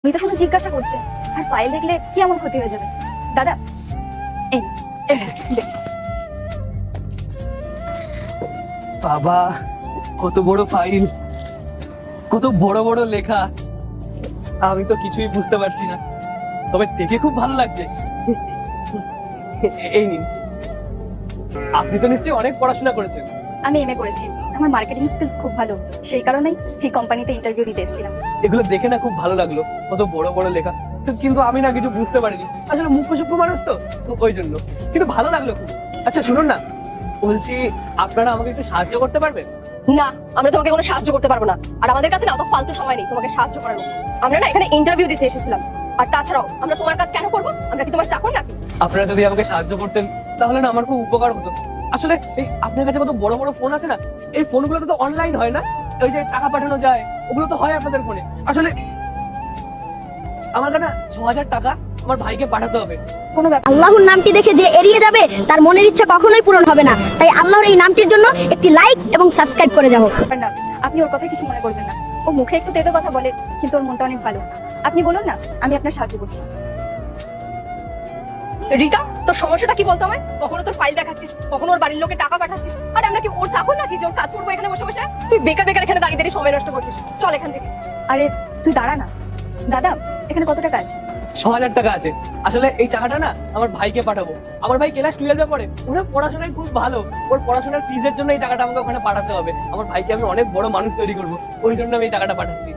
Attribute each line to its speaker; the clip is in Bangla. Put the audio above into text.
Speaker 1: উনি তো শুধু জিজ্ঞাসা করছে, আর ফাইল দেখলে কি এমন ক্ষতি হয়ে যাবে? দাদা এই দেখ।
Speaker 2: বাবা, কত বড় ফাইল, কত বড় বড় লেখা, আমি তো কিছুই বুঝতে পারছি না, তবে দেখে খুব ভালো লাগছে। এই নিন। আপনি তো নিশ্চয়ই অনেক পড়াশোনা করেছেন।
Speaker 1: আমি এমএ করেছি, আমার মার্কেটিং স্কিলস খুব ভালো, সেই কারণেই এই কোম্পানিতে ইন্টারভিউ দিতে এসেছিলাম।
Speaker 2: এগুলো দেখে না খুব ভালো লাগলো, কত বড় বড় লেখা, কিন্তু আমি না কিছু বুঝতে পারিনি, আসলে মুখ্য সূক্ষ্ম মানুষ তো ওই জন্য, কিন্তু ভালো লাগলো খুব। আচ্ছা শুনুন না, বলছি আপনারা আমাকে একটু সাহায্য করতে পারবেন?
Speaker 3: না, আমরা তোমাকে কোনো সাহায্য করতে পারবো না, আর আমাদের কাছে না অত ফালতু সময় নেই তোমাকে সাহায্য করার মতো। আমরা না এখানে ইন্টারভিউ দিতে এসেছিলাম, আর তাছাড়াও আমরা তোমার কাজ কেন করবো? আমরা কি তোমার চাকর নাকি?
Speaker 2: আপনারা যদি আমাকে সাহায্য করতেন তাহলে না আমার খুব উপকার হতো। আসলে এই আপনার কাছে কত বড় বড় ফোন আছে না, এই ফোনগুলো তো অনলাইন হয় না, ওই যে টাকা পাঠানো যায়, ওগুলো তো হয় আপনাদের ফোনে। আসলে আমার কাছে ৬,০০০ টাকা আমার ভাইকে পাঠাতে হবে।
Speaker 1: কোনো ব্যাপার
Speaker 4: আল্লাহর নামটি দেখে যে এড়িয়ে যাবে তার মনের ইচ্ছা কখনোই পূরণ হবে না। তাই আল্লাহর এই নামটির জন্য একটি লাইক এবং সাবস্ক্রাইব করে যাও।
Speaker 1: না, আপনি ওর কথা কিছু মনে করবেন না। ও মুখে একটু তেতো কথা বলে, কিন্তু ওর মনটা অনেক ভালো। আপনি বলুন না, আমি আপনার সাহায্য করছি।
Speaker 3: রিতা, তোর সমস্যাটা কি বলতো আমায়? কখনো তোর ফাইল দেখাচ্ছিস, কখনো ওর বাড়ির লোকে টাকা পাঠাচ্ছিস, আর আমরা কি ওর চাকর নাকি যে ওর কাজ করবো এখানে বসে বসে? তুই বেকার বেকার এখানে দাঁড়িয়ে দাঁড়িয়ে সময় নষ্ট করছিস, চল এখান থেকে।
Speaker 1: আরে তুই দাঁড়া না। দাদা, এখানে কত টাকা আছে?
Speaker 2: ৬,০০০ টাকা আছে। আসলে এই টাকাটা না আমার ভাইকে পাঠাবো। আমার ভাই ক্লাস 12-এ পড়ে, ওরা পড়াশোনায় খুব ভালো, ওর পড়াশোনার ফিজের জন্য এই টাকাটা আমাকে ওখানে পাঠাতে হবে। আমার ভাইকে আমি অনেক বড় মানুষ তৈরি করবো, ওই জন্য আমি এই টাকাটা পাঠাচ্ছি।